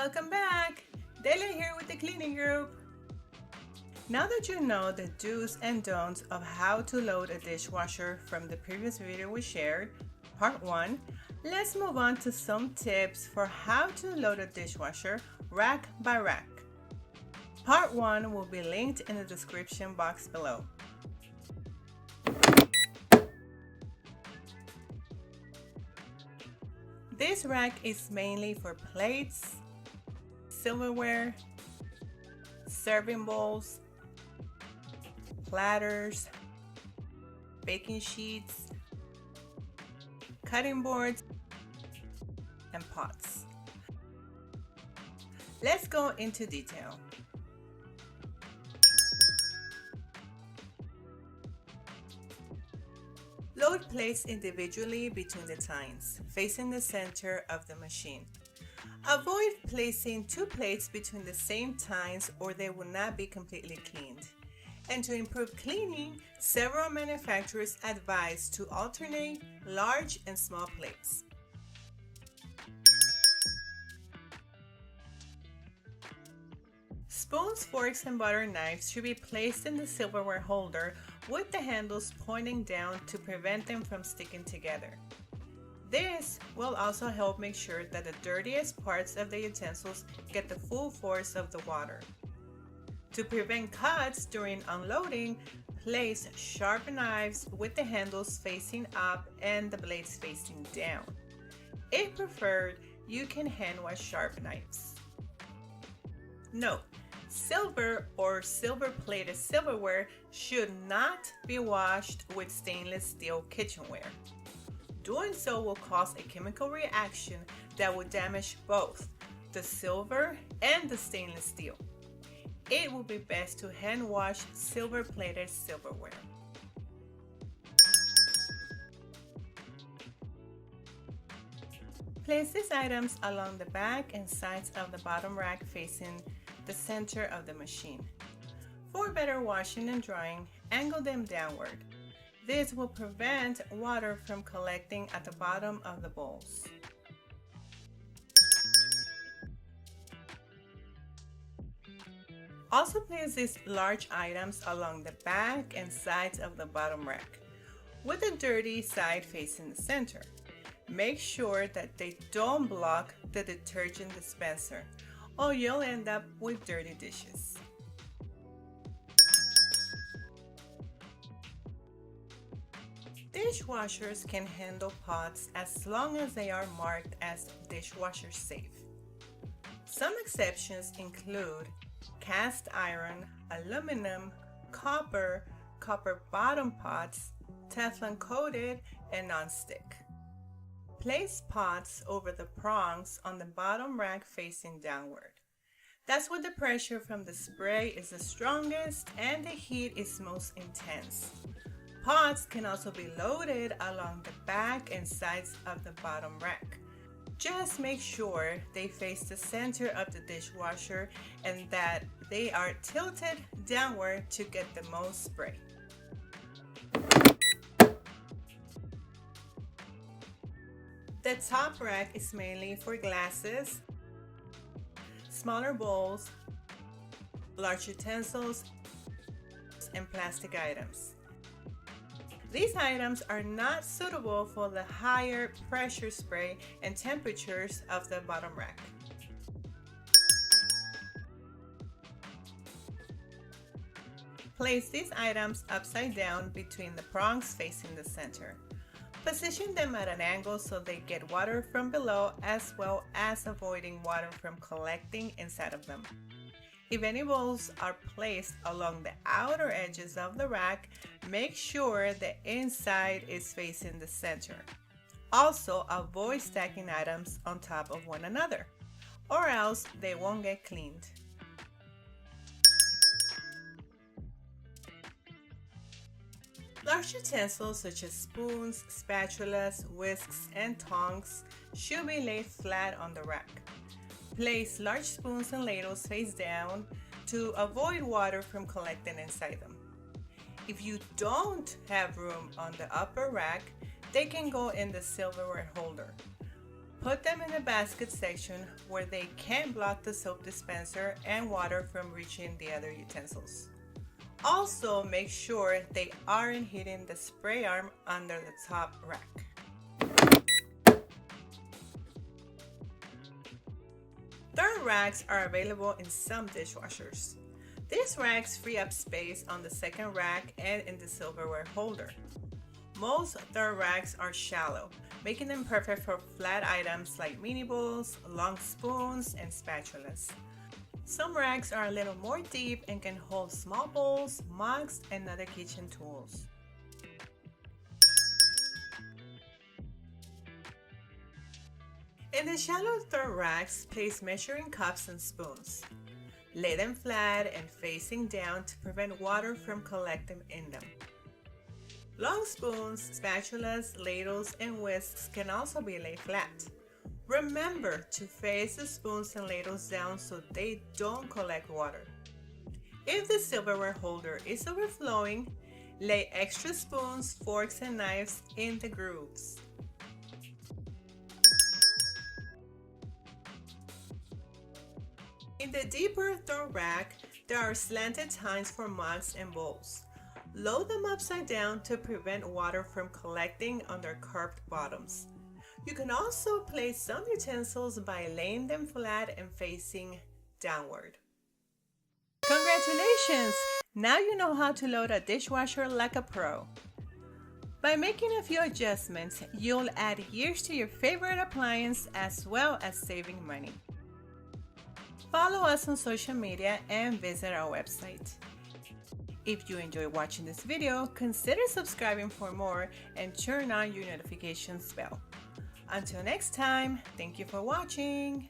welcome back! Delia here with the cleaning group. Now that you know the do's and don'ts of how to load a dishwasher from the previous video we shared, part 1, let's move on to some tips for how to load a dishwasher rack by rack. Part 1 will be linked in the description box below. This rack is mainly for plates, silverware, serving bowls, platters, baking sheets, cutting boards, and pots. Let's go into detail. Load plates individually between the tines, facing the center of the machine. Avoid placing two plates between the same tines or they will not be completely cleaned. And to improve cleaning, several manufacturers advise to alternate large and small plates. Spoons, forks, and butter knives should be placed in the silverware holder with the handles pointing down to prevent them from sticking together. This will also help make sure that the dirtiest parts of the utensils get the full force of the water. To prevent cuts during unloading, place sharp knives with the handles facing up and the blades facing down. If preferred, you can hand wash sharp knives. Note: silver or silver-plated silverware should not be washed with stainless steel kitchenware. Doing so will cause a chemical reaction that will damage both the silver and the stainless steel. It will be best to hand wash silver-plated silverware. Place these items along the back and sides of the bottom rack facing the center of the machine. For better washing and drying, angle them downward. This will prevent water from collecting at the bottom of the bowls. Also place these large items along the back and sides of the bottom rack, with the dirty side facing the center. Make sure that they don't block the detergent dispenser, or you'll end up with dirty dishes. Dishwashers can handle pots as long as they are marked as dishwasher safe. Some exceptions include cast iron, aluminum, copper bottom pots, Teflon coated, and non-stick. Place pots over the prongs on the bottom rack facing downward. That's where the pressure from the spray is the strongest and the heat is most intense. Pots can also be loaded along the back and sides of the bottom rack. Just make sure they face the center of the dishwasher and that they are tilted downward to get the most spray. The top rack is mainly for glasses, smaller bowls, large utensils, and plastic items. These items are not suitable for the higher pressure spray and temperatures of the bottom rack. Place these items upside down between the prongs facing the center. Position them at an angle so they get water from below as well as avoiding water from collecting inside of them. If any bowls are placed along the outer edges of the rack, make sure the inside is facing the center. Also, avoid stacking items on top of one another, or else they won't get cleaned. Large utensils such as spoons, spatulas, whisks, and tongs should be laid flat on the rack. Place large spoons and ladles face down to avoid water from collecting inside them. If you don't have room on the upper rack, they can go in the silverware holder. Put them in the basket section where they can't block the soap dispenser and water from reaching the other utensils. Also, make sure they aren't hitting the spray arm under the top rack. Third racks are available in some dishwashers. These racks free up space on the second rack and in the silverware holder. Most third racks are shallow, making them perfect for flat items like mini bowls, long spoons, and spatulas. Some racks are a little more deep and can hold small bowls, mugs, and other kitchen tools. In the shallow third racks, place measuring cups and spoons. Lay them flat and facing down to prevent water from collecting in them. Long spoons, spatulas, ladles, and whisks can also be laid flat. Remember to face the spoons and ladles down so they don't collect water. If the silverware holder is overflowing, lay extra spoons, forks, and knives in the grooves. In the deeper third rack, there are slanted tines for mugs and bowls. Load them upside down to prevent water from collecting on their curved bottoms. You can also place some utensils by laying them flat and facing downward. Congratulations! Now you know how to load a dishwasher like a pro. By making a few adjustments, you'll add years to your favorite appliance as well as saving money. Follow us on social media and visit our website. If you enjoy watching this video, consider subscribing for more and turn on your notifications bell. Until next time, thank you for watching.